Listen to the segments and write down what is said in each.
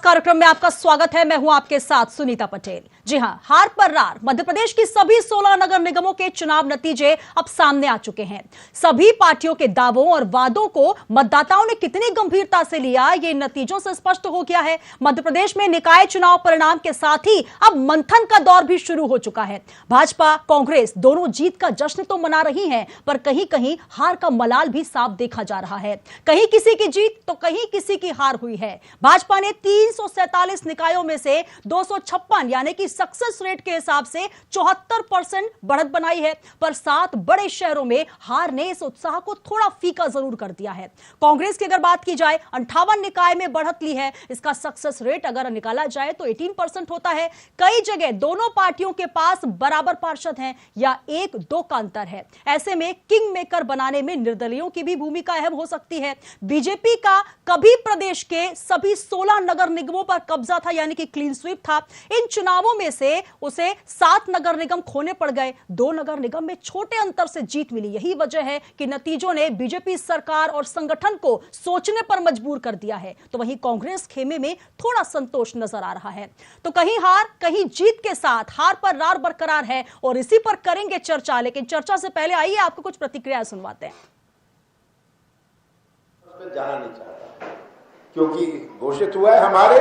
कार्यक्रम में आपका स्वागत है। मैं हूं आपके साथ सुनीता पटेल। जी हां, हार पर रार मध्य प्रदेश की सभी 16 नगर निगमों के चुनाव नतीजे अब सामने आ चुके हैं। सभी पार्टियों के दावों और वादों को मतदाताओं ने कितनी गंभीरता से लिया, ये नतीजों से स्पष्ट हो गया है। मध्य प्रदेश में निकाय चुनाव परिणाम के साथ ही अब मंथन का दौर भी शुरू हो चुका है। भाजपा कांग्रेस दोनों जीत का जश्न तो मना रही हैं, पर कहीं कहीं हार का मलाल भी साफ देखा जा रहा है। कहीं किसी की जीत तो कहीं किसी की हार हुई है। भाजपा ने 347 निकायों में से 256 यानी कि सक्सेस रेट के हिसाब से 74% बढ़त बनाई है, पर 7 बड़े शहरों में हार ने इस उत्साह को थोड़ा फीका जरूर कर दिया है। कांग्रेस की अगर बात की जाए 58 निकाय में बढ़त ली है। इसका सक्सेस रेट अगर निकाला जाए तो 18% होता है। कई जगह दोनों पार्टियों के पास बराबर पार्षद हैं या 1-2 का अंतर है। ऐसे में किंग मेकर बनाने में निर्दलीयों की भी भूमिका अहम हो सकती है। बीजेपी का कभी प्रदेश के सभी 16 नगर निगमों पर कब्जा था, यानी कि क्लीन स्वीप था। इन चुनावों में से उसे 7 नगर निगम खोने पड़ गए। 2 नगर निगम में छोटे अंतर से जीत मिली। यही वजह है कि नतीजों ने बीजेपी सरकार और संगठन को सोचने पर मजबूर कर दिया है। तो वहीं कांग्रेस खेमे में थोड़ा संतोष नजर आ रहा है। तो कहीं हार कहीं जीत के साथ हार पर रार बरकरार है और इसी पर करेंगे चर्चा। लेकिन चर्चा से पहले आइए आपको कुछ प्रतिक्रिया सुनवाते हैं। जाना नहीं चाहता क्योंकि घोषित हुआ है हमारे,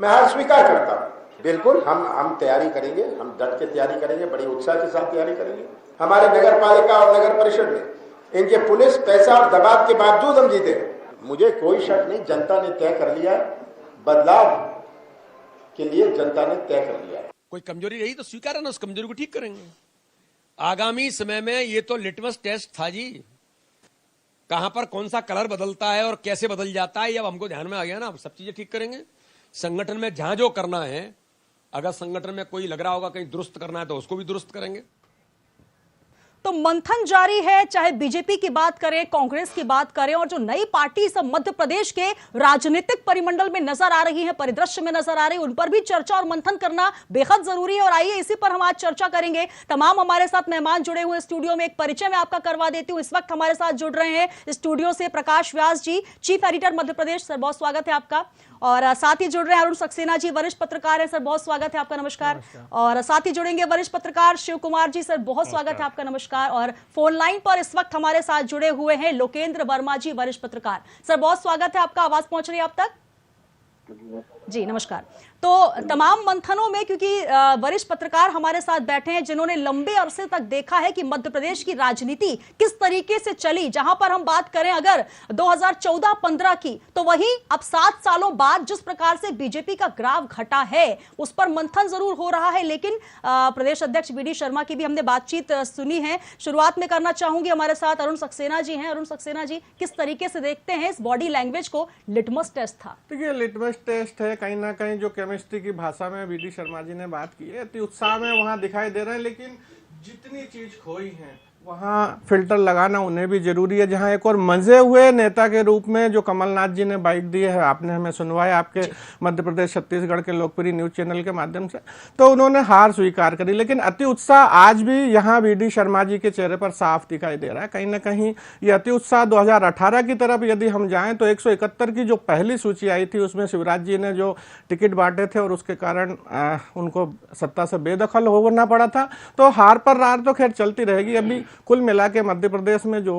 मैं हार स्वीकार करता हूं। बिल्कुल हम तैयारी करेंगे, हम डट के तैयारी करेंगे, बड़ी उत्साह के साथ तैयारी करेंगे। हमारे नगर पालिका और नगर परिषद में इनके पुलिस पैसा और दबाव के बावजूद हम जीते। मुझे कोई शक नहीं, जनता ने तय कर लिया, बदलाव के लिए जनता ने तय कर लिया। कोई कमजोरी रही तो स्वीकार है ना, उस कमजोरी को ठीक करेंगे। आगामी समय में ये तो लिटमस टेस्ट था जी, कहां पर कौन सा कलर बदलता है और कैसे बदल जाता है, ये अब हमको ध्यान में आ गया ना। अब सब चीजें ठीक करेंगे। संगठन में जहां जो करना है, अगर संगठन में कोई लग रहा होगा कहीं दुरुस्त करना है तो उसको भी दुरुस्त करेंगे। तो मंथन जारी है, चाहे बीजेपी की बात करें, कांग्रेस की बात करें, और जो नई पार्टी सब मध्य प्रदेश के राजनीतिक परिमंडल में नजर आ रही है, परिदृश्य में नजर आ रही है, उन पर भी चर्चा और मंथन करना बेहद जरूरी है। और आइए इसी पर हम आज चर्चा करेंगे। तमाम हमारे साथ मेहमान जुड़े हुए स्टूडियो में, एक परिचय मैं आपका करवा देती हूँ। इस वक्त हमारे साथ जुड़ रहे हैं स्टूडियो से प्रकाश व्यास जी, chief editor Madhya Pradesh. Sir बहुत स्वागत है आपका। और साथ ही जुड़ रहे हैं अरुण सक्सेना जी, वरिष्ठ पत्रकार हैं। सर बहुत स्वागत है आपका, नमस्कार। और साथ ही जुड़ेंगे वरिष्ठ पत्रकार शिव कुमार जी। सर बहुत स्वागत है आपका, नमस्कार। और फोन लाइन पर इस वक्त हमारे साथ जुड़े हुए हैं लोकेंद्र वर्मा जी, वरिष्ठ पत्रकार। सर बहुत स्वागत है आपका, आवाज पहुंच रही है आप तक? जी नमस्कार। तो तमाम मंथनों में, क्योंकि वरिष्ठ पत्रकार हमारे साथ बैठे हैं जिन्होंने लंबे अरसे तक देखा है कि मध्य प्रदेश की राजनीति किस तरीके से चली, जहां पर हम बात करें अगर 2014-15 की, तो वहीं अब 7 सालों बाद जिस प्रकार से बीजेपी का ग्राफ घटा है उस पर मंथन जरूर हो रहा है। लेकिन प्रदेश अध्यक्ष वी डी शर्मा की भी हमने बातचीत सुनी है। शुरुआत में करना चाहूंगी, हमारे साथ अरुण सक्सेना जी हैं। अरुण सक्सेना जी, किस तरीके से देखते हैं इस बॉडी लैंग्वेज को? लिटमस टेस्ट था। देखिए, लिटमस टेस्ट है कहीं ना कहीं। जो केमिस्ट्री की भाषा में वी डी शर्मा जी ने बात की है, अति उत्साह में वहां दिखाई दे रहे हैं। लेकिन जितनी चीज खोई है वहाँ फिल्टर लगाना उन्हें भी जरूरी है। जहाँ एक और मंजे हुए नेता के रूप में जो कमलनाथ जी ने बाइट दी है, आपने हमें सुनवाया आपके मध्य प्रदेश छत्तीसगढ़ के लोकप्रिय न्यूज चैनल के माध्यम से, तो उन्होंने हार स्वीकार करी। लेकिन अति उत्साह आज भी यहाँ वी डी शर्मा जी के चेहरे पर साफ दिखाई दे रहा है। कहीं ना कहीं ये अति उत्साह 2018 की तरफ यदि हम जाएं तो 171 की जो पहली सूची आई थी उसमें शिवराज जी ने जो टिकट बांटे थे और उसके कारण उनको सत्ता से बेदखल होना पड़ा था। तो हार पर रार तो खैर चलती रहेगी। अभी कुल मिला के मध्य प्रदेश में जो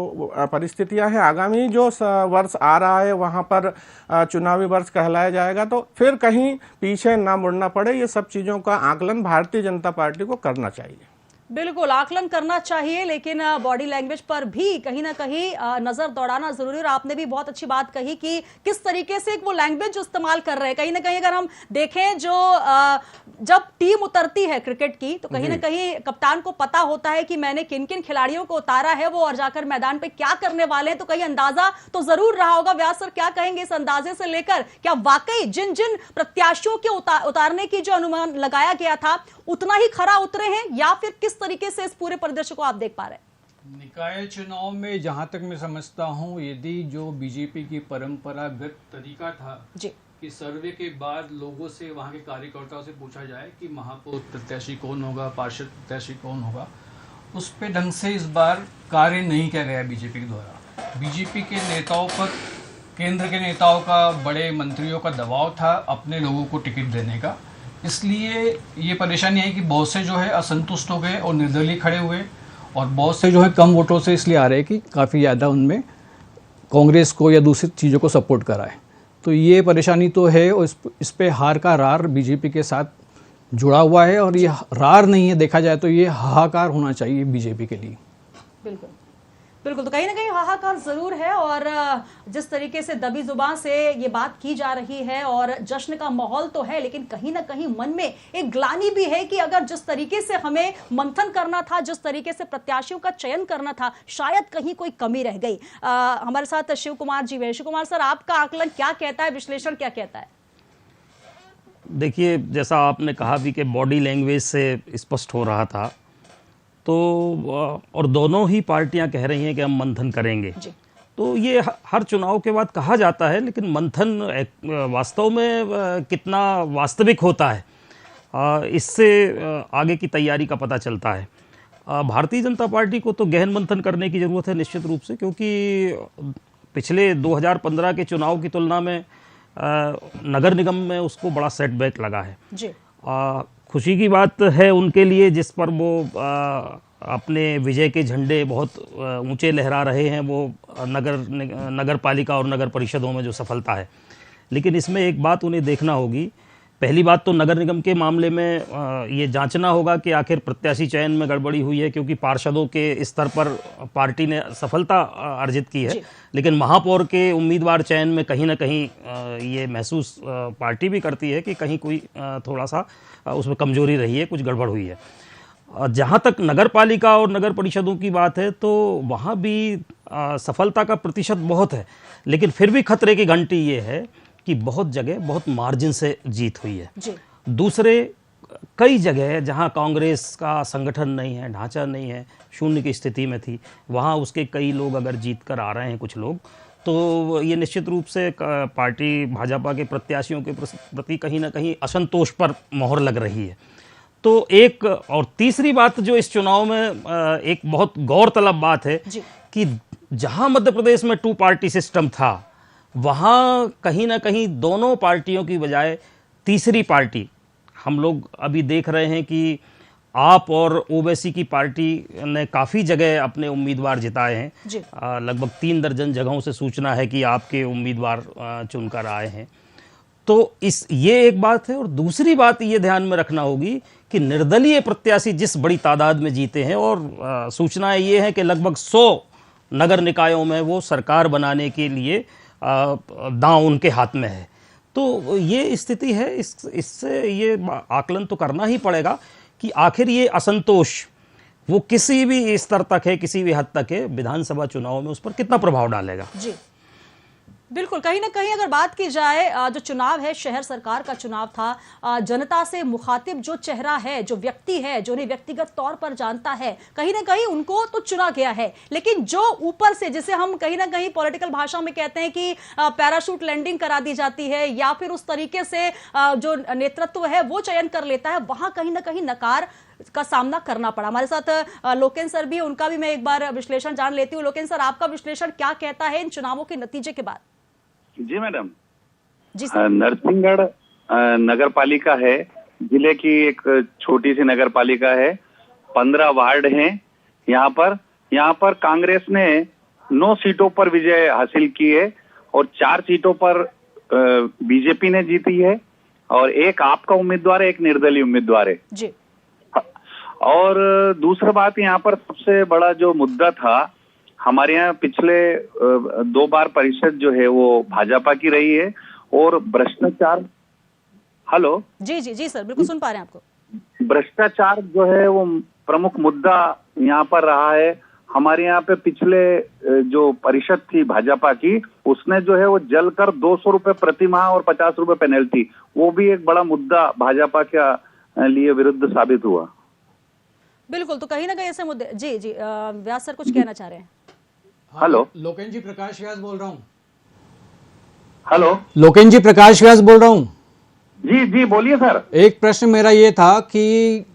परिस्थितियां हैं, आगामी जो वर्ष आ रहा है वहां पर चुनावी वर्ष कहलाया जाएगा, तो फिर कहीं पीछे ना मुड़ना पड़े, ये सब चीजों का आकलन भारतीय जनता पार्टी को करना चाहिए। बिल्कुल आकलन करना चाहिए, लेकिन बॉडी लैंग्वेज पर भी कहीं ना कहीं नजर दौड़ाना जरूरी है। और आपने भी बहुत अच्छी बात कही कि किस तरीके से वो लैंग्वेज इस्तेमाल कर रहे हैं। कहीं ना कहीं अगर हम देखें, जो जब टीम उतरती है क्रिकेट की, तो कहीं ना कहीं कप्तान को पता होता है कि मैंने किन किन खिलाड़ियों को उतारा है, वो और जाकर मैदान पे क्या करने वाले हैं। तो कहीं अंदाजा तो जरूर रहा होगा। व्यास सर क्या कहेंगे इस अंदाजे से लेकर? क्या वाकई जिन जिन प्रत्याशियों के उतारने की जो अनुमान लगाया गया था उतना ही खरा उतरे हैं, या फिर किस तरीके से इस पूरे परिदृश्य को आप देख पा रहे हैं? निकाय चुनाव में जहां तक मैं समझता हूं, यदि जो बीजेपी की परंपरागत तरीका था जी, कि सर्वे के बाद लोगों से, वहां के कार्यकर्ताओं से पूछा जाए कि महापौर प्रत्याशी कौन होगा, पार्षद प्रत्याशी कौन होगा, उस पे ढंग से इस बार कार्य नहीं किया गया बीजेपी के द्वारा। बीजेपी के नेताओं पर केंद्र के नेताओं का, बड़े मंत्रियों का दबाव था अपने लोगों को टिकट देने का, इसलिए ये परेशानी आई कि बहुत से जो है असंतुष्ट हो गए और निर्दलीय खड़े हुए, और बहुत से जो है कम वोटों से इसलिए आ रहे कि काफ़ी ज़्यादा उनमें कांग्रेस को या दूसरी चीज़ों को सपोर्ट कराए। तो ये परेशानी तो है, और इस पे हार का रार बीजेपी के साथ जुड़ा हुआ है, और ये रार नहीं है, देखा जाए तो ये हाहाकार होना चाहिए बीजेपी के लिए। बिल्कुल बिल्कुल, तो कहीं ना कहीं हाहाकार जरूर है, और जिस तरीके से दबी जुबान से ये बात की जा रही है और जश्न का माहौल तो है, लेकिन कहीं ना कहीं मन में एक ग्लानि भी है कि अगर जिस तरीके से हमें मंथन करना था, जिस तरीके से प्रत्याशियों का चयन करना था, शायद कहीं कोई कमी रह गई। हमारे साथ शिव कुमार जी हैं। शिव कुमार सर, आपका आकलन क्या कहता है, विश्लेषण क्या कहता है? देखिए, जैसा आपने कहा भी कि बॉडी लैंग्वेज से स्पष्ट हो रहा था, तो और दोनों ही पार्टियां कह रही हैं कि हम मंथन करेंगे। तो ये हर चुनाव के बाद कहा जाता है, लेकिन मंथन वास्तव में कितना वास्तविक होता है, इससे आगे की तैयारी का पता चलता है। भारतीय जनता पार्टी को तो गहन मंथन करने की ज़रूरत है निश्चित रूप से, क्योंकि पिछले 2015 के चुनाव की तुलना में नगर निगम में उसको बड़ा सेटबैक लगा है जी। खुशी की बात है उनके लिए, जिस पर वो अपने विजय के झंडे बहुत ऊंचे लहरा रहे हैं, वो नगर पालिका और नगर परिषदों में जो सफलता है। लेकिन इसमें एक बात उन्हें देखना होगी। पहली बात तो नगर निगम के मामले में ये जांचना होगा कि आखिर प्रत्याशी चयन में गड़बड़ी हुई है, क्योंकि पार्षदों के स्तर पर पार्टी ने सफलता अर्जित की है, लेकिन महापौर के उम्मीदवार चयन में कहीं ना कहीं ये महसूस पार्टी भी करती है कि कहीं कोई थोड़ा सा उसमें कमजोरी रही है, कुछ गड़बड़ हुई है। जहाँ तक नगर पालिका और नगर परिषदों की बात है, तो वहाँ भी सफलता का प्रतिशत बहुत है, लेकिन फिर भी खतरे की घंटी ये है कि बहुत जगह बहुत मार्जिन से जीत हुई है जी। दूसरे कई जगह जहां कांग्रेस का संगठन नहीं है, ढांचा नहीं है, शून्य की स्थिति में थी, वहां उसके कई लोग अगर जीत कर आ रहे हैं कुछ लोग, तो ये निश्चित रूप से पार्टी भाजपा के प्रत्याशियों के प्रति कहीं ना कहीं असंतोष पर मोहर लग रही है। तो एक और तीसरी बात जो इस चुनाव में एक बहुत गौरतलब बात है कि जहां मध्य प्रदेश में 2 पार्टी सिस्टम था, वहाँ कहीं ना कहीं दोनों पार्टियों की बजाय तीसरी पार्टी, हम लोग अभी देख रहे हैं कि आप और ओवैसी की पार्टी ने काफ़ी जगह अपने उम्मीदवार जिताए हैं। लगभग 3 दर्जन जगहों से सूचना है कि आपके उम्मीदवार चुनकर आए हैं। तो ये एक बात है, और दूसरी बात ये ध्यान में रखना होगी कि निर्दलीय प्रत्याशी जिस बड़ी तादाद में जीते हैं, और सूचनाएं ये हैं कि लगभग 100 नगर निकायों में वो सरकार बनाने के लिए दांव उनके हाथ में है। तो ये स्थिति है, इससे ये आकलन तो करना ही पड़ेगा कि आखिर ये असंतोष वो किसी भी स्तर तक है, किसी भी हद तक है, विधानसभा चुनाव में उस पर कितना प्रभाव डालेगा जी। बिल्कुल, कहीं ना कहीं अगर बात की जाए, जो चुनाव है शहर सरकार का चुनाव था, जनता से मुखातिब जो चेहरा है, जो व्यक्ति है, जो उन्हें व्यक्तिगत तौर पर जानता है, कहीं ना कहीं उनको तो चुना गया है। लेकिन जो ऊपर से, जिसे हम कहीं ना कहीं पॉलिटिकल भाषा में कहते हैं कि पैराशूट लैंडिंग करा दी जाती है, या फिर उस तरीके से जो नेतृत्व है वो चयन कर लेता है, वहां कहीं ना कहीं नकार का सामना करना पड़ा। हमारे साथ लोकेन सर भी, उनका भी मैं एक बार विश्लेषण जान लेती हूँ। लोकेन सर, आपका विश्लेषण क्या कहता है इन चुनावों के नतीजे के बाद? जी मैडम, जी सर। नरसिंहगढ़ नगर पालिका है, जिले की एक छोटी सी नगर पालिका है, 15 वार्ड हैं यहाँ पर कांग्रेस ने 9 सीटों पर विजय हासिल की है, और 4 सीटों पर बीजेपी ने जीती है, और एक आपका उम्मीदवार है, एक निर्दलीय उम्मीदवार है जी। और दूसरा बात, यहाँ पर सबसे बड़ा जो मुद्दा था, हमारे यहाँ पिछले 2 बार परिषद जो है वो भाजपा की रही है, और भ्रष्टाचार, हेलो जी जी जी सर, बिल्कुल सुन पा रहे हैं आपको। भ्रष्टाचार जो है वो प्रमुख मुद्दा यहाँ पर रहा है। हमारे यहाँ पे पिछले जो परिषद थी भाजपा की, उसने जो है वो जलकर 200 रुपए प्रतिमाह और 50 रुपए पेनल्टी, वो भी एक बड़ा मुद्दा भाजपा के लिए विरुद्ध साबित हुआ। बिल्कुल, तो कहीं ना कहीं ऐसे मुद्दे। जी जी, व्यास सर कुछ कहना चाह रहे हैं? हेलो, लोकेन जी, प्रकाश व्यास बोल रहा हूँ। हेलो, लोकेन जी, प्रकाश व्यास बोल रहा हूँ। जी जी, बोलिए सर। एक प्रश्न मेरा ये था कि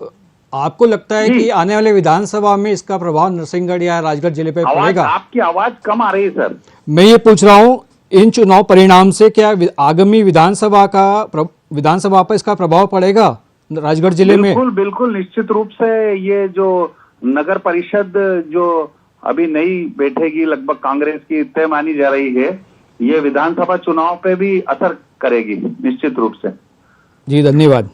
आपको लगता है कि आने वाले विधानसभा में इसका प्रभाव नरसिंहगढ़ या राजगढ़ जिले पे पड़ेगा? आपकी आवाज कम आ रही है सर। मैं ये पूछ रहा हूँ, इन चुनाव परिणाम से क्या आगामी विधानसभा पर इसका प्रभाव पड़ेगा राजगढ़ जिले में? बिल्कुल बिल्कुल, निश्चित रूप से ये जो नगर परिषद जो अभी नई बैठेगी लगभग कांग्रेस की तय मानी जा रही है, ये विधानसभा चुनाव पे भी असर करेगी निश्चित रूप से। जी धन्यवाद।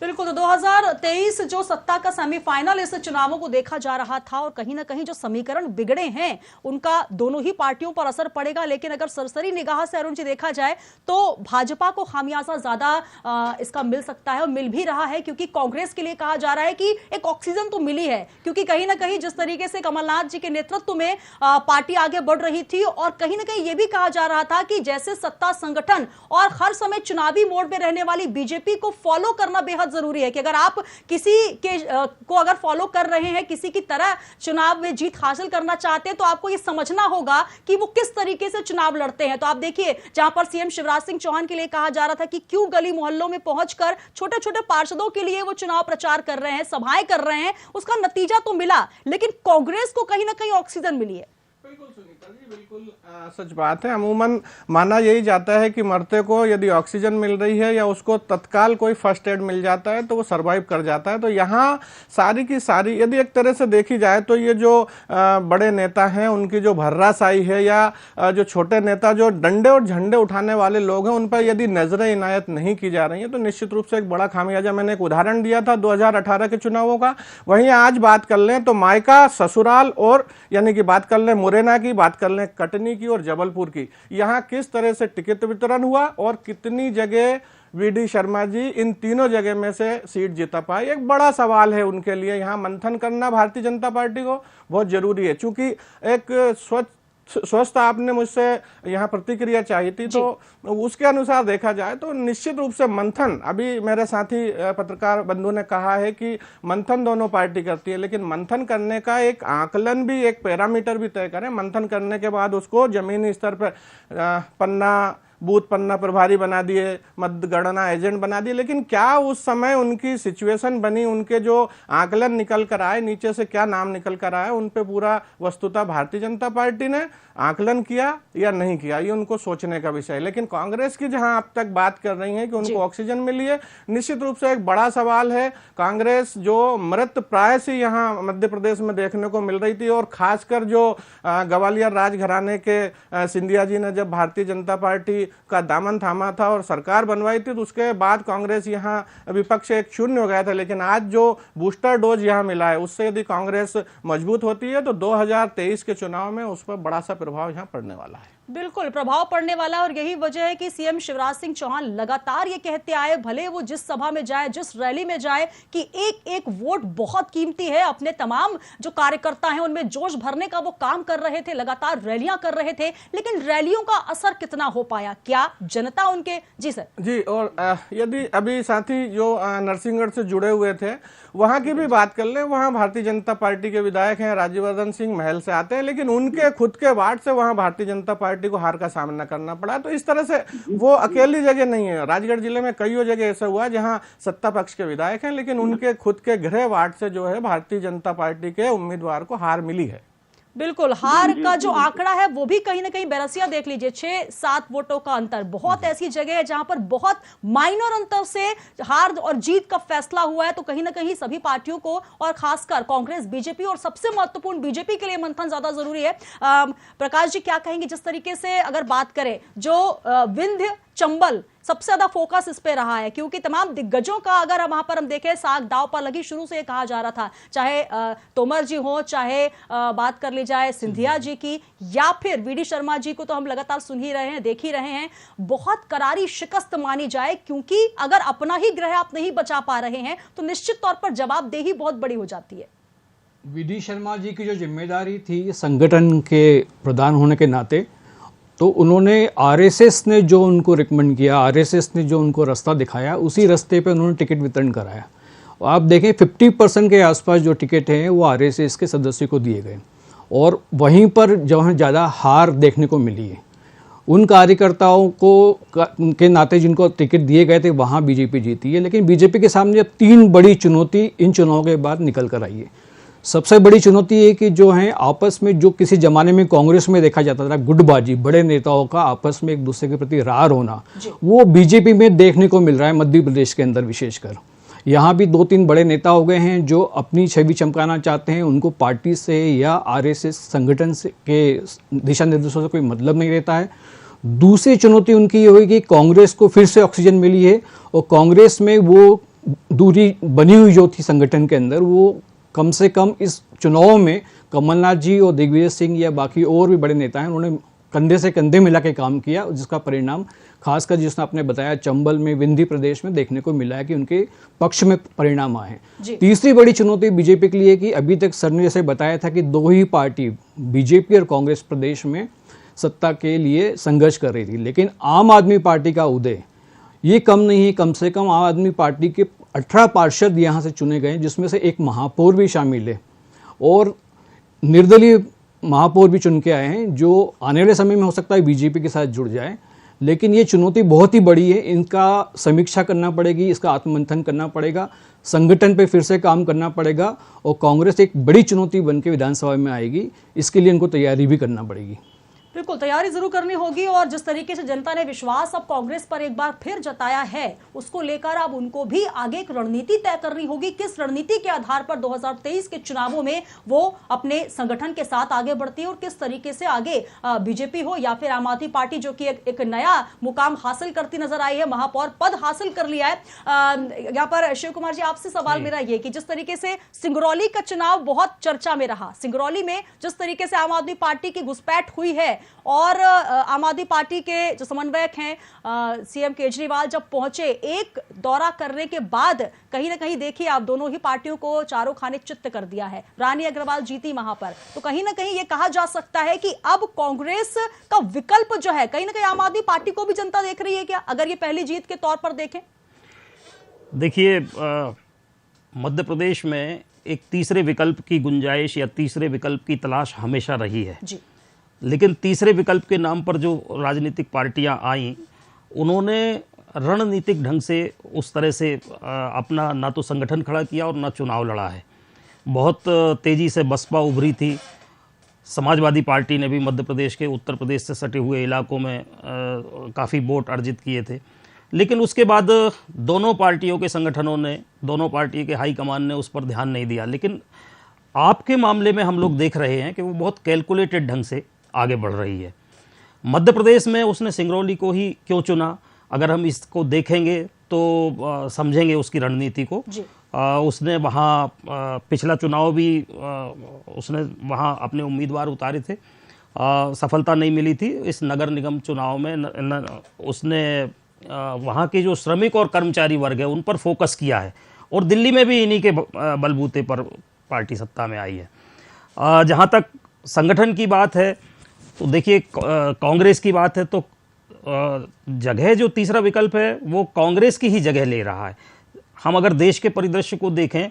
बिल्कुल, तो 2023 जो सत्ता का सेमीफाइनल इस चुनावों को देखा जा रहा था और कहीं ना कहीं जो समीकरण बिगड़े हैं उनका दोनों ही पार्टियों पर असर पड़ेगा। लेकिन अगर सरसरी निगाह से अरुण जी देखा जाए तो भाजपा को खामियाजा ज्यादा इसका मिल सकता है और मिल भी रहा है, क्योंकि कांग्रेस के लिए कहा जा रहा है कि एक ऑक्सीजन तो मिली है, क्योंकि कहीं ना कहीं जिस तरीके से कमलनाथ जी के नेतृत्व में पार्टी आगे बढ़ रही थी और कहीं ना कहीं यह भी कहा जा रहा था कि जैसे सत्ता संगठन और हर समय चुनावी मोड में रहने वाली बीजेपी को फॉलो करना बेहद जरूरी है कि अगर आप किसी के को अगर फॉलो कर रहे हैं, किसी की तरह चुनाव में जीत हासिल करना चाहते हैं, तो आपको यह समझना होगा कि वो किस तरीके से चुनाव लड़ते हैं। तो आप देखिए, जहां पर सीएम शिवराज सिंह चौहान के लिए कहा जा रहा था कि क्यों गली मोहल्लों में पहुंचकर छोटे छोटे पार्षदों के लिए वो चुनाव प्रचार कर रहे हैं, सभाएं कर रहे हैं, उसका नतीजा तो मिला, लेकिन कांग्रेस को कहीं ना कहीं ऑक्सीजन मिली है। बिल्कुल सुनीता जी, बिल्कुल सच बात है। अमूमन माना यही जाता है कि मरते को यदि ऑक्सीजन मिल रही है या उसको तत्काल कोई फर्स्ट एड मिल जाता है तो वो सरवाइव कर जाता है। तो यहाँ सारी की सारी यदि एक तरह से देखी जाए तो ये जो बड़े नेता हैं उनकी जो भर्रासाई है या जो छोटे नेता जो डंडे और झंडे उठाने वाले लोग हैं उन पर यदि नजरें इनायत नहीं की जा रही है तो निश्चित रूप से एक बड़ा खामियाजा। मैंने एक उदाहरण दिया था 2018 के चुनावों का, वहीं आज बात कर लें तो मायका, ससुराल और यानी कि बात कर लें मुरैना की, बात कर लें कटनी की और जबलपुर की, यहां किस तरह से टिकट वितरण हुआ और कितनी जगह वीडी शर्मा जी इन तीनों जगह में से सीट जीता पाए, एक बड़ा सवाल है उनके लिए। यहां मंथन करना भारतीय जनता पार्टी को बहुत जरूरी है, क्योंकि एक स्वस्थ आपने मुझसे यहाँ प्रतिक्रिया चाहिए थी, तो उसके अनुसार देखा जाए तो निश्चित रूप से मंथन, अभी मेरे साथी पत्रकार बंधु ने कहा है कि मंथन दोनों पार्टी करती है, लेकिन मंथन करने का एक आकलन भी, एक पैरामीटर भी तय करें। मंथन करने के बाद उसको जमीनी स्तर पर पन्ना, बूथ पन्ना प्रभारी बना दिए, मतगणना एजेंट बना दिए, लेकिन क्या उस समय उनकी सिचुएशन बनी, उनके जो आकलन निकल कर आए, नीचे से क्या नाम निकल कर आए, उन पे पूरा वस्तुतः भारतीय जनता पार्टी ने आकलन किया या नहीं किया, ये उनको सोचने का विषय है। लेकिन कांग्रेस की जहां अब तक बात कर रही है कि उनको ऑक्सीजन मिली है, निश्चित रूप से एक बड़ा सवाल है। कांग्रेस जो मृत प्राय से यहाँ मध्य प्रदेश में देखने को मिल रही थी, और खासकर जो ग्वालियर राजघराने के सिंधिया जी ने जब भारतीय जनता पार्टी का दामन थामा था और सरकार बनवाई थी, तो उसके बाद कांग्रेस यहाँ विपक्ष एक शून्य हो गया था। लेकिन आज जो बूस्टर डोज यहाँ मिला है, उससे यदि कांग्रेस मजबूत होती है तो 2023 के चुनाव में उस पर बड़ा सा प्रभाव यहाँ पड़ने वाला है। बिल्कुल प्रभाव पड़ने वाला, और यही वजह है कि सीएम शिवराज सिंह चौहान लगातार ये कहते आए, भले वो जिस सभा में जाए, जिस रैली में जाए, कि एक एक वोट बहुत कीमती है। अपने तमाम जो कार्यकर्ता हैं उनमें जोश भरने का वो काम कर रहे थे, लगातार रैलियां कर रहे थे, लेकिन रैलियों का असर कितना हो पाया, क्या जनता उनके। जी सर। जी, और यदि अभी साथी जो नरसिंहगढ़ से जुड़े हुए थे वहां की भी बात कर ले, वहां भारतीय जनता पार्टी के विधायक हैं, राज्यवर्धन सिंह महल से आते हैं, लेकिन उनके खुद के वार्ड से वहां भारतीय जनता पार्टी को हार का सामना करना पड़ा। तो इस तरह से वो अकेली जगह नहीं है, राजगढ़ जिले में कई जगह ऐसा हुआ जहां सत्ता पक्ष के विधायक हैं, लेकिन उनके खुद के गृह वार्ड से जो है भारतीय जनता पार्टी के उम्मीदवार को हार मिली है। बिल्कुल, हार का जो आंकड़ा है वो भी कहीं ना कहीं बेरसिया देख लीजिए, 6-7 वोटों का अंतर। बहुत ऐसी जगह है जहां पर बहुत माइनर अंतर से हार और जीत का फैसला हुआ है। तो कहीं ना कहीं सभी पार्टियों को, और खासकर कांग्रेस, बीजेपी, और सबसे महत्वपूर्ण बीजेपी के लिए मंथन ज्यादा जरूरी है। प्रकाश जी क्या कहेंगे, जिस तरीके से अगर बात करें जो विंध्य चंबल सबसे ज्यादा फोकस इस पे रहा है, क्योंकि तमाम दिग्गजों का अगर वहां पर हम देखें साग दाव पर लगी, शुरू से कहा जा रहा था, चाहे तोमर जी हो, चाहे बात कर ली जाए सिंधिया जी की, या फिर वीडी शर्मा जी को तो हम लगातार सुन ही रहे हैं, देख ही रहे हैं, बहुत करारी शिकस्त मानी जाए, क्योंकि अगर अपना ही ग्रह आप नहीं बचा पा रहे हैं तो निश्चित तौर पर जवाबदेही बहुत बड़ी हो जाती है। वीडी शर्मा जी की जो जिम्मेदारी थी संगठन के प्रधान होने के नाते, तो उन्होंने आरएसएस ने जो उनको रिकमेंड किया, आरएसएस ने जो उनको रास्ता दिखाया, उसी रास्ते पे उन्होंने टिकट वितरण कराया। आप देखें 50% के आसपास जो टिकट हैं वो आरएसएस के सदस्य को दिए गए, और वहीं पर जहाँ ज़्यादा हार देखने को मिली है उन कार्यकर्ताओं को के नाते जिनको टिकट दिए गए थे वहाँ बीजेपी जीती है। लेकिन बीजेपी के सामने अब 3 बड़ी चुनौती इन चुनावों के बाद निकल कर आई है। सबसे बड़ी चुनौती है कि जो है आपस में, जो किसी जमाने में कांग्रेस में देखा जाता था गुटबाजी, बड़े नेताओं का आपस में एक दूसरे के प्रति रार होना, वो बीजेपी में देखने को मिल रहा है। मध्य प्रदेश के अंदर विशेषकर यहाँ भी 2-3 बड़े नेता हो गए हैं जो अपनी छवि चमकाना चाहते हैं। उनको पार्टी से या आरएसएस संगठन से के दिशा निर्देशों से कोई मतलब नहीं रहता है। दूसरी चुनौती उनकी ये हुई कि कांग्रेस को फिर से ऑक्सीजन मिली है और कांग्रेस में वो दूरी बनी हुई जो थी संगठन के अंदर, वो कम से कम इस चुनाव में कमलनाथ जी और दिग्विजय सिंह या बाकी और भी बड़े नेता हैं, उन्होंने कंधे से कंधे मिला के काम किया, जिसका परिणाम खासकर जिसने आपने बताया चंबल में, विंध्य प्रदेश में देखने को मिला है कि उनके पक्ष में परिणाम आए हैं। तीसरी बड़ी चुनौती बीजेपी के लिए कि अभी तक सर ने जैसे बताया था कि 2 ही पार्टी बीजेपी और कांग्रेस प्रदेश में सत्ता के लिए संघर्ष कर रही थी, लेकिन आम आदमी पार्टी का उदय ये कम नहीं है। कम से कम आम आदमी पार्टी के 18 पार्षद यहाँ से चुने गए, जिसमें से एक महापौर भी शामिल है और निर्दलीय महापौर भी चुन के आए हैं, जो आने वाले समय में हो सकता है बीजेपी के साथ जुड़ जाए। लेकिन ये चुनौती बहुत ही बड़ी है, इनका समीक्षा करना पड़ेगी, इसका आत्ममंथन करना पड़ेगा, संगठन पे फिर से काम करना पड़ेगा और कांग्रेस एक बड़ी चुनौती बन के विधानसभा में आएगी। इसके लिए इनको तैयारी भी करना पड़ेगी। बिल्कुल तैयारी जरूर करनी होगी और जिस तरीके से जनता ने विश्वास अब कांग्रेस पर एक बार फिर जताया है, उसको लेकर अब उनको भी आगे एक रणनीति तय करनी होगी। किस रणनीति के आधार पर 2023 के चुनावों में वो अपने संगठन के साथ आगे बढ़ती है और किस तरीके से आगे बीजेपी हो या फिर आम आदमी पार्टी जो कि एक नया मुकाम हासिल करती नजर आई है, महापौर पद हासिल कर लिया है। यहाँ पर शिव कुमार जी, आपसे सवाल मेरा ये कि जिस तरीके से सिंगरौली का चुनाव बहुत चर्चा में रहा, सिंगरौली में जिस तरीके से आम आदमी पार्टी की घुसपैठ हुई है और आम आदमी पार्टी के जो समन्वयक हैं सीएम केजरीवाल जब पहुंचे, एक दौरा करने के बाद कहीं ना कहीं देखिए आप दोनों ही पार्टियों को चारों खाने चित्त कर दिया है। रानी अग्रवाल जीती वहां पर, तो कहीं ना कहीं ये कहा जा सकता है कि अब कांग्रेस का विकल्प जो है कहीं ना कहीं आम आदमी पार्टी को भी जनता देख रही है क्या, अगर ये पहली जीत के तौर पर देखें? देखिए, मध्य प्रदेश में एक तीसरे विकल्प की गुंजाइश या तीसरे विकल्प की तलाश हमेशा रही है जी। लेकिन तीसरे विकल्प के नाम पर जो राजनीतिक पार्टियां आईं, उन्होंने रणनीतिक ढंग से उस तरह से अपना ना तो संगठन खड़ा किया और ना चुनाव लड़ा है। बहुत तेज़ी से बसपा उभरी थी, समाजवादी पार्टी ने भी मध्य प्रदेश के उत्तर प्रदेश से सटे हुए इलाकों में काफ़ी वोट अर्जित किए थे, लेकिन उसके बाद दोनों पार्टियों के संगठनों ने, दोनों पार्टी के हाईकमान ने उस पर ध्यान नहीं दिया। लेकिन आपके मामले में हम लोग देख रहे हैं कि वो बहुत कैलकुलेटेड ढंग से आगे बढ़ रही है। मध्य प्रदेश में उसने सिंगरौली को ही क्यों चुना, अगर हम इसको देखेंगे तो समझेंगे उसकी रणनीति को। उसने वहाँ पिछला चुनाव भी उसने वहाँ अपने उम्मीदवार उतारे थे, सफलता नहीं मिली थी। इस नगर निगम चुनाव में उसने वहाँ के जो श्रमिक और कर्मचारी वर्ग है उन पर फोकस किया है और दिल्ली में भी इन्हीं के बलबूते पर पार्टी सत्ता में आई है। जहाँ तक संगठन की बात है तो देखिए, कांग्रेस की बात है तो जगह जो तीसरा विकल्प है वो कांग्रेस की ही जगह ले रहा है। हम अगर देश के परिदृश्य को देखें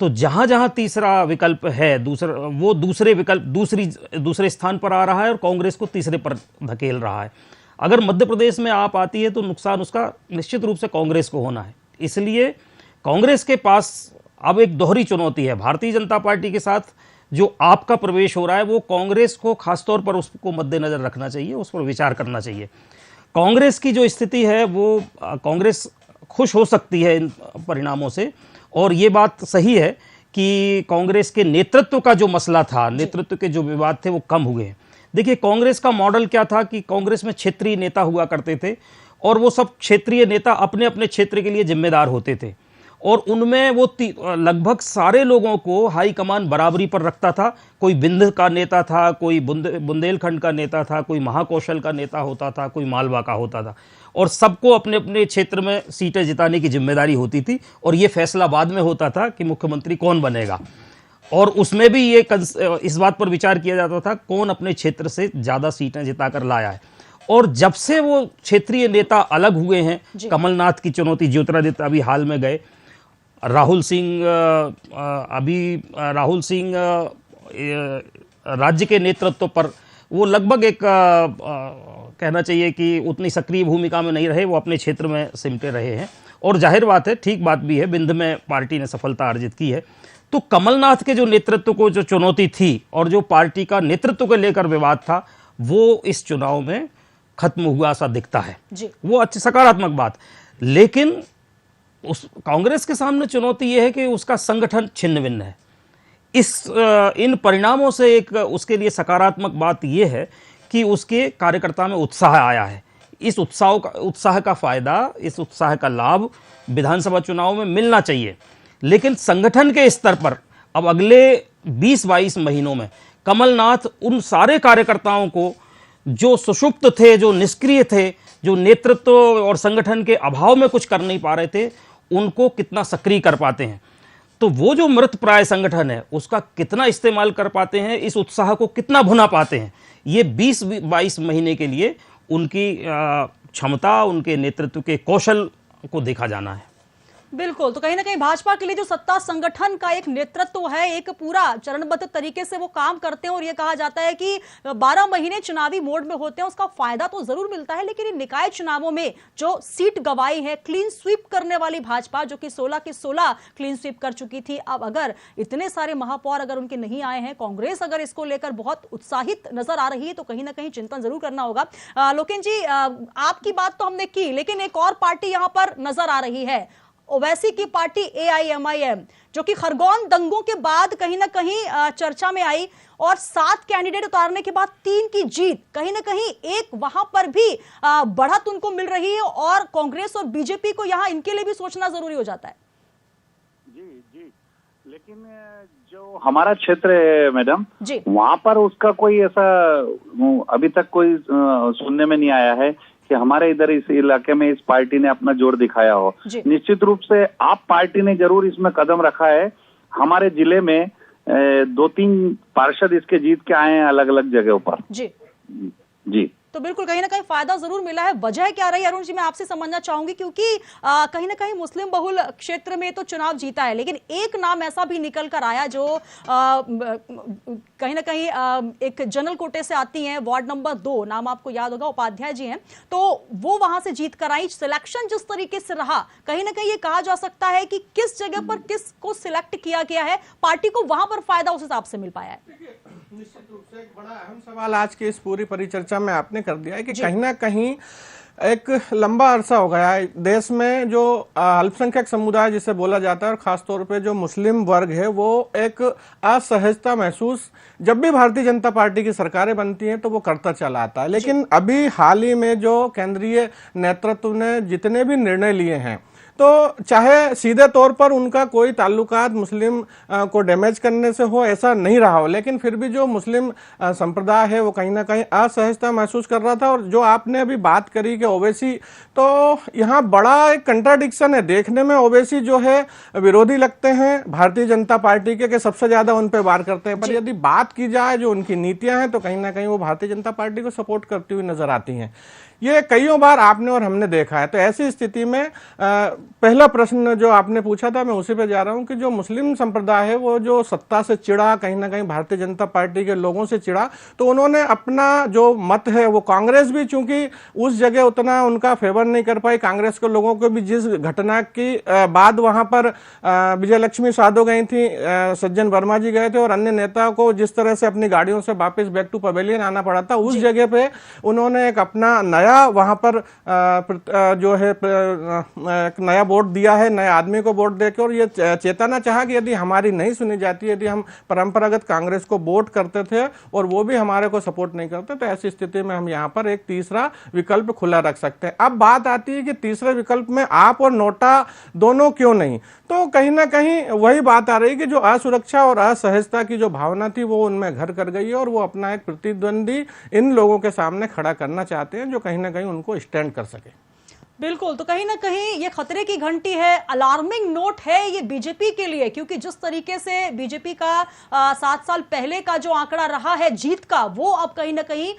तो जहाँ जहाँ तीसरा विकल्प है वो दूसरे स्थान पर आ रहा है और कांग्रेस को तीसरे पर धकेल रहा है। अगर मध्य प्रदेश में आप आती है तो नुकसान उसका निश्चित रूप से कांग्रेस को होना है। इसलिए कांग्रेस के पास अब एक दोहरी चुनौती है। भारतीय जनता पार्टी के साथ जो आपका प्रवेश हो रहा है वो कांग्रेस को खासतौर पर उसको मद्देनजर रखना चाहिए, उस पर विचार करना चाहिए। कांग्रेस की जो स्थिति है वो कांग्रेस खुश हो सकती है इन परिणामों से, और ये बात सही है कि कांग्रेस के नेतृत्व का जो मसला था, नेतृत्व के जो विवाद थे वो कम हुए हैं। देखिए, कांग्रेस का मॉडल क्या था कि कांग्रेस में क्षेत्रीय नेता हुआ करते थे और वो सब क्षेत्रीय नेता अपने अपने क्षेत्र के लिए जिम्मेदार होते थे और उनमें वो लगभग सारे लोगों को हाईकमान बराबरी पर रखता था। कोई विंध्य का नेता था, कोई बुंदेलखंड का नेता था, कोई महाकौशल का नेता होता था, कोई मालवा का होता था, और सबको अपने अपने क्षेत्र में सीटें जिताने की जिम्मेदारी होती थी और ये फैसला बाद में होता था कि मुख्यमंत्री कौन बनेगा। और उसमें भी ये इस बात पर विचार किया जाता था कौन अपने क्षेत्र से ज़्यादा सीटें जिताकर लाया है। और जब से वो क्षेत्रीय नेता अलग हुए हैं, कमलनाथ की चुनौती, ज्योतिरादित्य अभी हाल में गए, राहुल सिंह राज्य के नेतृत्व पर वो लगभग एक कहना चाहिए कि उतनी सक्रिय भूमिका में नहीं रहे, वो अपने क्षेत्र में सिमटे रहे हैं। और जाहिर बात है, ठीक बात भी है, विंध्य में पार्टी ने सफलता अर्जित की है। तो कमलनाथ के जो नेतृत्व को जो चुनौती थी और जो पार्टी का नेतृत्व को लेकर विवाद था, वो इस चुनाव में खत्म हुआ सा दिखता है जी। वो अच्छी सकारात्मक बात। लेकिन उस कांग्रेस के सामने चुनौती यह है कि उसका संगठन छिन्न भिन्न है। इन परिणामों से एक उसके लिए सकारात्मक बात यह है कि उसके कार्यकर्ता में उत्साह आया है। इस उत्साह का फायदा, इस उत्साह का लाभ विधानसभा चुनाव में मिलना चाहिए। लेकिन संगठन के स्तर पर अब अगले 20-22 महीनों में कमलनाथ उन सारे कार्यकर्ताओं को जो सुषुप्त थे, जो निष्क्रिय थे, जो नेतृत्व और संगठन के अभाव में कुछ कर नहीं पा रहे थे, उनको कितना सक्रिय कर पाते हैं। तो वो जो मृत प्राय संगठन है उसका कितना इस्तेमाल कर पाते हैं, इस उत्साह को कितना भुना पाते हैं, ये 20-22 महीने के लिए उनकी क्षमता, उनके नेतृत्व के कौशल को देखा जाना है। बिल्कुल। तो कहीं ना कहीं भाजपा के लिए जो सत्ता संगठन का एक नेतृत्व है, एक पूरा चरणबद्ध तरीके से वो काम करते हैं और ये कहा जाता है कि 12 महीने चुनावी मोड में होते हैं, उसका फायदा तो जरूर मिलता है। लेकिन इन निकाय चुनावों में जो सीट गंवाई है, क्लीन स्वीप करने वाली भाजपा जो कि 16 की 16 क्लीन स्वीप कर चुकी थी, अब अगर इतने सारे महापौर अगर उनके नहीं आए हैं, कांग्रेस अगर इसको लेकर बहुत उत्साहित नजर आ रही है, तो कहीं ना कहीं चिंतन जरूर करना होगा। लोकेन जी, आपकी बात तो हमने की, लेकिन एक और पार्टी यहां पर नजर आ रही है, ओवैसी की पार्टी AIMIM, जो कि खरगोन दंगों के बाद कहीं ना कहीं चर्चा में आई और 7 कैंडिडेट उतारने के बाद 3 की जीत, कहीं ना कहीं एक वहां पर भी बढ़त उनको मिल रही है और कांग्रेस और बीजेपी को यहां इनके लिए भी सोचना जरूरी हो जाता है। जी, लेकिन जो हमारा क्षेत्र है मैडम जी, वहां पर उसका कोई ऐसा अभी तक कोई सुनने में नहीं आया है कि हमारे इधर इस इलाके में इस पार्टी ने अपना जोर दिखाया हो। निश्चित रूप से आप पार्टी ने जरूर इसमें कदम रखा है। हमारे जिले में 2-3 पार्षद इसके जीत के आए हैं अलग अलग जगहों पर। जी तो बिल्कुल कहीं ना कहीं फायदा जरूर मिला है। वजह क्या रही अरुण जी, मैं आपसे समझना चाहूंगी, क्योंकि कहीं ना कहीं मुस्लिम बहुल क्षेत्र में तो चुनाव जीता है, लेकिन एक नाम ऐसा भी निकल कर आया जो कहीं ना कहीं एक जनरल कोटे से आती हैं, वार्ड नंबर 2, नाम आपको याद होगा, उपाध्याय जी हैं, तो वो वहां से जीत कर आई। सिलेक्शन जिस तरीके से रहा, कहीं ना कहीं ये कहा जा सकता है कि किस जगह पर किस को सिलेक्ट किया गया है, पार्टी को वहां पर फायदा उस हिसाब से मिल पाया है। निश्चित रूप से एक बड़ा अहम सवाल आज की इस पूरी परिचर्चा में आपने कर दिया है कि कहीं ना कहीं एक लंबा अरसा हो गया है देश में जो अल्पसंख्यक समुदाय जिसे बोला जाता है और खासतौर पे जो मुस्लिम वर्ग है, वो एक असहजता महसूस जब भी भारतीय जनता पार्टी की सरकारें बनती हैं तो वो करता चला आता है। लेकिन अभी हाल ही में जो केंद्रीय नेतृत्व ने जितने भी निर्णय लिए हैं, तो चाहे सीधे तौर पर उनका कोई ताल्लुकात मुस्लिम को डैमेज करने से हो, ऐसा नहीं रहा हो, लेकिन फिर भी जो मुस्लिम संप्रदाय है वो कहीं ना कहीं असहजता महसूस कर रहा था। और जो आपने अभी बात करी कि ओवैसी, तो यहाँ बड़ा एक कंट्राडिक्शन है। देखने में ओवैसी जो है विरोधी लगते हैं भारतीय जनता पार्टी के सबसे ज्यादा उन पर वार करते हैं, पर यदि बात की जाए जो उनकी नीतियां हैं तो कहीं ना कहीं वो भारतीय जनता पार्टी को सपोर्ट करती हुई नजर आती हैं। ये कईयों बार आपने और हमने देखा है। तो ऐसी स्थिति में पहला प्रश्न जो आपने पूछा था मैं उसी पे जा रहा हूं कि जो मुस्लिम संप्रदाय है वो जो सत्ता से चिढ़ा, कहीं ना कहीं भारतीय जनता पार्टी के लोगों से चिढ़ा, तो उन्होंने अपना जो मत है वो कांग्रेस भी चूंकि उस जगह उतना उनका फेवर नहीं कर पाई, कांग्रेस के लोगों को भी जिस घटना की बाद वहां पर विजय लक्ष्मी साधो गई थी, सज्जन वर्मा जी गए थे और अन्य नेताओं को जिस तरह से अपनी गाड़ियों से वापस बैक टू पवेलियन आना पड़ा था, उस जगह पे उन्होंने एक अपना नया वहां पर जो है एक नया वोट दिया है, नए आदमी को वोट देकर, और ये चेताना चाहा कि यदि हमारी नहीं सुनी जाती, यदि हम परंपरागत कांग्रेस को वोट करते थे और वो भी हमारे को सपोर्ट नहीं करते, तो ऐसी स्थिति में हम यहाँ पर एक तीसरा विकल्प खुला रख सकते हैं। अब बात आती है कि तीसरे विकल्प में आप और नोटा दोनों क्यों नहीं, तो कहीं ना कहीं वही बात आ रही है कि जो असुरक्षा और असहजता की जो भावना थी वो उनमें घर कर गई है और वो अपना एक प्रतिद्वंदी इन लोगों के सामने खड़ा करना चाहते हैं जो कहीं ना कहीं उनको स्टैंड कर सके। बिल्कुल, तो कहीं ना कहीं ये खतरे की घंटी है, अलार्मिंग नोट है ये बीजेपी के लिए, क्योंकि जिस तरीके से बीजेपी का 7 साल पहले का जो आंकड़ा रहा है जीत का, वो अब कहीं ना कहीं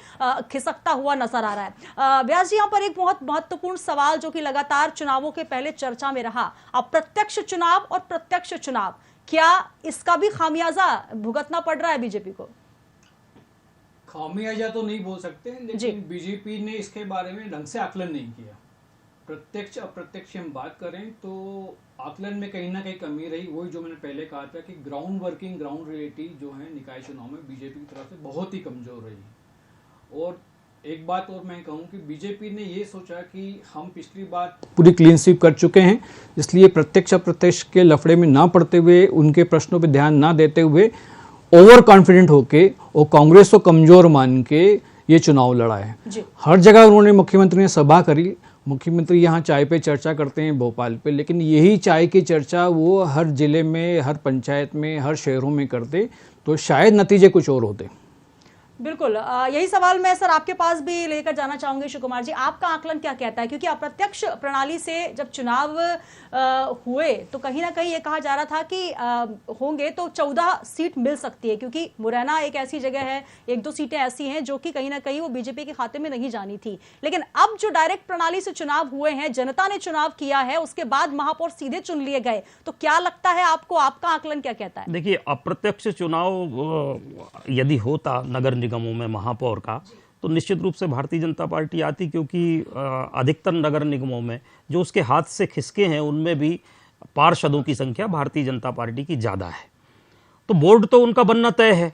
खिसकता हुआ नजर आ रहा है। व्यास जी, यहाँ पर एक बहुत महत्वपूर्ण सवाल जो कि लगातार चुनावों के पहले चर्चा में रहा, अब प्रत्यक्ष चुनाव और प्रत्यक्ष चुनाव, क्या इसका भी खामियाजा भुगतना पड़ रहा है बीजेपी को? खामियाजा तो नहीं बोल सकते, लेकिन बीजेपी ने इसके बारे में ढंग से आकलन नहीं किया। प्रत्यक्ष अप्रत्यक्ष हम बात करें तो आकलन में कहीं ना कहीं कमी रही। वही जो मैंने पहले कहा था कि ग्राउंड वर्किंग, ग्राउंड रियलिटी जो है निकाय चुनाव में बीजेपी की तरफ से बहुत ही कमजोर रही। और एक बात और मैं कहूँ कि बीजेपी ने ये सोचा कि हम पिछली बार पूरी क्लीन स्वीप कर चुके हैं, इसलिए प्रत्यक्ष अप्रत्यक्ष के लफड़े में ना पड़ते हुए, उनके प्रश्नों पर ध्यान ना देते हुए ओवर कॉन्फिडेंट होके और कांग्रेस को कमजोर मान के ये चुनाव लड़ा है। हर जगह उन्होंने, मुख्यमंत्री ने सभा करी, मुख्यमंत्री यहाँ चाय पे चर्चा करते हैं भोपाल पे, लेकिन यही चाय की चर्चा वो हर जिले में, हर पंचायत में, हर शहरों में करते तो शायद नतीजे कुछ और होते। बिल्कुल, यही सवाल मैं सर आपके पास भी लेकर जाना चाहूंगी। शिव कुमार जी, आपका आकलन क्या कहता है? क्योंकि अप्रत्यक्ष प्रणाली से जब चुनाव हुए तो कहीं ना कहीं ये कहा जा रहा था कि होंगे तो 14 सीट मिल सकती है, क्योंकि मुरैना एक ऐसी जगह है, 1-2 सीटें ऐसी हैं जो कि कहीं ना कहीं वो बीजेपी के खाते में नहीं जानी थी। लेकिन अब जो डायरेक्ट प्रणाली से चुनाव हुए हैं, जनता ने चुनाव किया है, उसके बाद महापौर सीधे चुन लिए गए, तो क्या लगता है आपको, आपका आकलन क्या कहता है? देखिए, अप्रत्यक्ष चुनाव यदि होता नगर निगमों में महापौर का, तो निश्चित रूप से भारतीय जनता पार्टी आती, क्योंकि अधिकतर नगर निगमों में जो उसके हाथ से खिसके हैं उनमें भी पार्षदों की संख्या भारतीय जनता पार्टी की ज़्यादा है। तो बोर्ड तो उनका बनना तय है,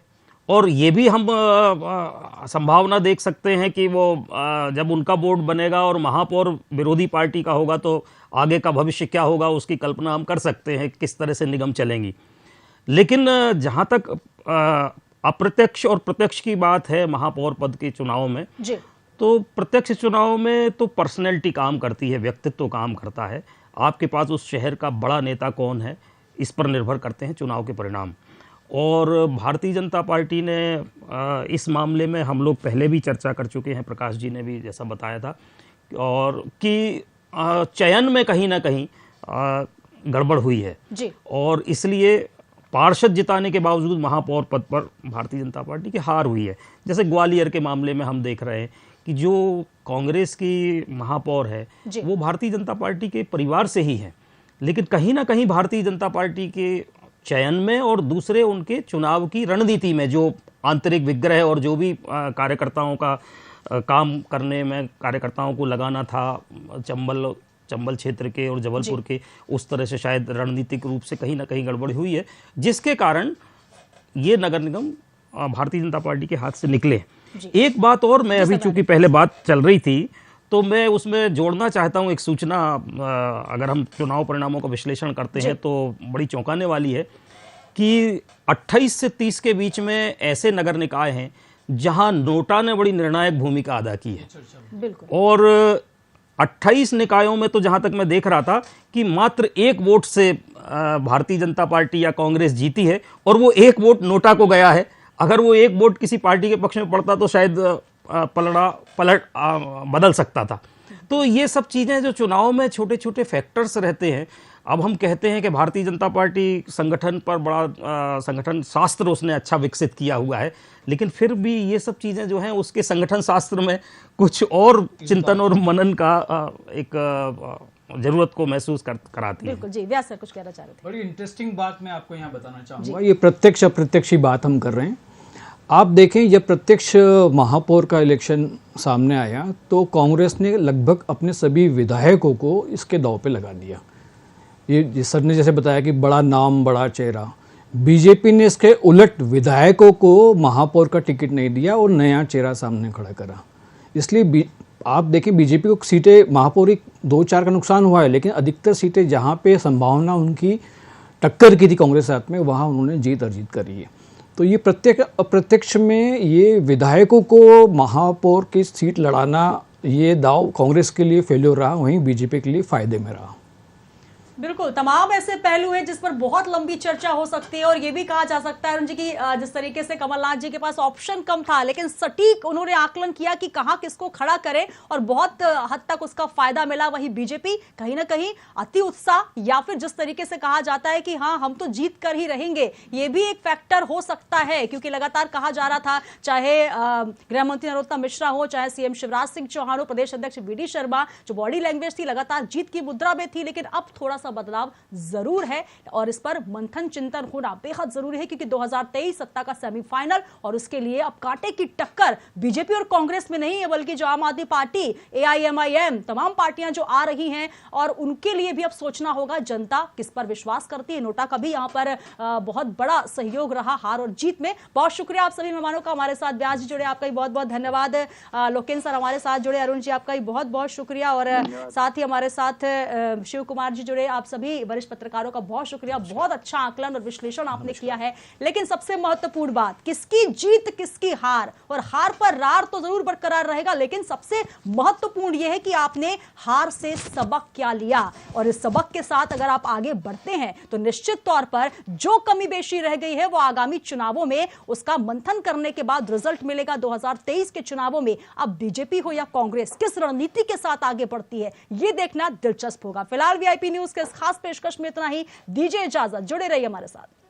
और ये भी हम संभावना देख सकते हैं कि वो जब उनका बोर्ड बनेगा और महापौर विरोधी पार्टी का होगा तो आगे का भविष्य क्या होगा उसकी कल्पना हम कर सकते हैं, किस तरह से निगम चलेंगी। लेकिन जहाँ तक अप्रत्यक्ष और प्रत्यक्ष की बात है महापौर पद के चुनाव में जी, तो प्रत्यक्ष चुनाव में तो पर्सनैलिटी काम करती है, व्यक्तित्व काम करता है। आपके पास उस शहर का बड़ा नेता कौन है, इस पर निर्भर करते हैं चुनाव के परिणाम। और भारतीय जनता पार्टी ने इस मामले में हम लोग पहले भी चर्चा कर चुके हैं, प्रकाश जी ने भी जैसा बताया था, और कि चयन में कहीं ना कहीं गड़बड़ हुई है जी, और इसलिए पार्षद जिताने के बावजूद महापौर पद पर भारतीय जनता पार्टी की हार हुई है। जैसे ग्वालियर के मामले में हम देख रहे हैं कि जो कांग्रेस की महापौर है वो भारतीय जनता पार्टी के परिवार से ही है, लेकिन कहीं ना कहीं भारतीय जनता पार्टी के चयन में और दूसरे उनके चुनाव की रणनीति में जो आंतरिक विग्रह और जो भी कार्यकर्ताओं का काम करने में कार्यकर्ताओं को लगाना था चंबल क्षेत्र के और जबलपुर के, उस तरह से शायद रणनीतिक रूप से कहीं ना कहीं गड़बड़ी हुई है, जिसके कारण ये नगर निगम भारतीय जनता पार्टी के हाथ से निकले। एक बात और, मैं अभी चूंकि पहले बात चल रही थी तो मैं उसमें जोड़ना चाहता हूं एक सूचना। अगर हम चुनाव परिणामों का विश्लेषण करते हैं तो बड़ी चौंकाने वाली है कि 28 से 30 के बीच में ऐसे नगर निकाय हैं जहां नोटा ने बड़ी निर्णायक भूमिका अदा की है, और 28 निकायों में तो जहां तक मैं देख रहा था कि मात्र 1 वोट से भारतीय जनता पार्टी या कांग्रेस जीती है, और वो 1 वोट नोटा को गया है। अगर वो 1 वोट किसी पार्टी के पक्ष में पड़ता तो शायद पलट बदल सकता था। तो ये सब चीज़ें जो चुनाव में छोटे छोटे फैक्टर्स रहते हैं। अब हम कहते हैं कि भारतीय जनता पार्टी संगठन पर बड़ा संगठन शास्त्र उसने अच्छा विकसित किया हुआ है, लेकिन फिर भी ये सब चीज़ें जो हैं उसके संगठन शास्त्र में कुछ और चिंतन और मनन का एक जरूरत को महसूस कराती है। बिल्कुल जी, व्यास सर कुछ कहना चाह रहे थे। बड़ी इंटरेस्टिंग बात मैं आपको यहाँ बताना चाहूँगा। ये प्रत्यक्ष अप्रत्यक्ष की बात हम कर रहे हैं। आप देखें, जब प्रत्यक्ष महापौर का इलेक्शन सामने आया तो कांग्रेस ने लगभग अपने सभी विधायकों को इसके दांव पे लगा दिया। ये सर ने जैसे बताया कि बड़ा नाम बड़ा चेहरा, बीजेपी ने इसके उलट विधायकों को महापौर का टिकट नहीं दिया और नया चेहरा सामने खड़ा करा। इसलिए आप देखें, बीजेपी को सीटें महापौर 2-4 का नुकसान हुआ है, लेकिन अधिकतर सीटें जहाँ पे संभावना उनकी टक्कर की थी कांग्रेस साथ में, वहाँ उन्होंने जीत अर्जित करी है। तो ये प्रत्यक्ष अप्रत्यक्ष में ये विधायकों को महापौर की सीट लड़ाना, ये दाव कांग्रेस के लिए फेल्योर रहा, वहीं बीजेपी के लिए फायदे में रहा। बिल्कुल, तमाम ऐसे पहलू हैं जिस पर बहुत लंबी चर्चा हो सकती है, और ये भी कहा जा सकता है जी की जिस तरीके से कमलनाथ जी के पास ऑप्शन कम था, लेकिन सटीक उन्होंने आकलन किया कि कहां किसको खड़ा करें और बहुत हद तक उसका फायदा मिला। वहीं बीजेपी कहीं ना कहीं अति उत्साह या फिर जिस तरीके से कहा जाता है कि हाँ हम तो जीत कर ही रहेंगे, ये भी एक फैक्टर हो सकता है, क्योंकि लगातार कहा जा रहा था, चाहे गृह मंत्री नरोत्तम मिश्रा हो, चाहे सीएम शिवराज सिंह चौहान हो, प्रदेश अध्यक्ष वीडी शर्मा, जो बॉडी लैंग्वेज थी लगातार जीत की मुद्रा में थी, लेकिन अब थोड़ा सा बदलाव जरूर है और इस पर मंथन चिंतन होना बेहद जरूरी है, क्योंकि 2023 सत्ता का सेमीफाइनल और उसके लिए अब कांटे की टक्कर बीजेपी और कांग्रेस में नहीं है, बल्कि जो आम आदमी पार्टी, AIMIM, तमाम पार्टियां जो आ रही हैं और उनके लिए भी अब सोचना होगा जनता किस पर विश्वास करती है। नोटा का भी यहां पर बहुत बड़ा सहयोग रहा हार और जीत में। बहुत शुक्रिया आप सभी मेहमानों का, हमारे साथ व्यास जी जुड़े, आपका भी बहुत बहुत धन्यवाद। लोकेन सर हमारे साथ जुड़े, अरुण जी आपका भी बहुत बहुत शुक्रिया, और साथ ही हमारे साथ शिव कुमार जी जुड़े। आप सभी वरिष्ठ पत्रकारों का बहुत शुक्रिया, बहुत अच्छा आकलन और विश्लेषण आपने किया है। लेकिन सबसे महत्वपूर्ण बात, किसकी जीत किसकी हार, और हार पर रार तो जरूर बरकरार रहेगा, लेकिन सबसे महत्वपूर्ण यह है कि आपने हार से सबक क्या लिया, और इस सबक के साथ अगर आप आगे बढ़ते हैं तो निश्चित तौर पर जो कमी बेशी रह गई है वो आगामी चुनावों में उसका मंथन करने के बाद रिजल्ट मिलेगा। 2023 के चुनावों में अब बीजेपी हो या कांग्रेस किस रणनीति के साथ आगे बढ़ती है, यह देखना दिलचस्प होगा। फिलहाल VIP न्यूज के इस खास पेशकश में इतना ही। दीजिए इजाजत, जुड़े रहिए हमारे साथ।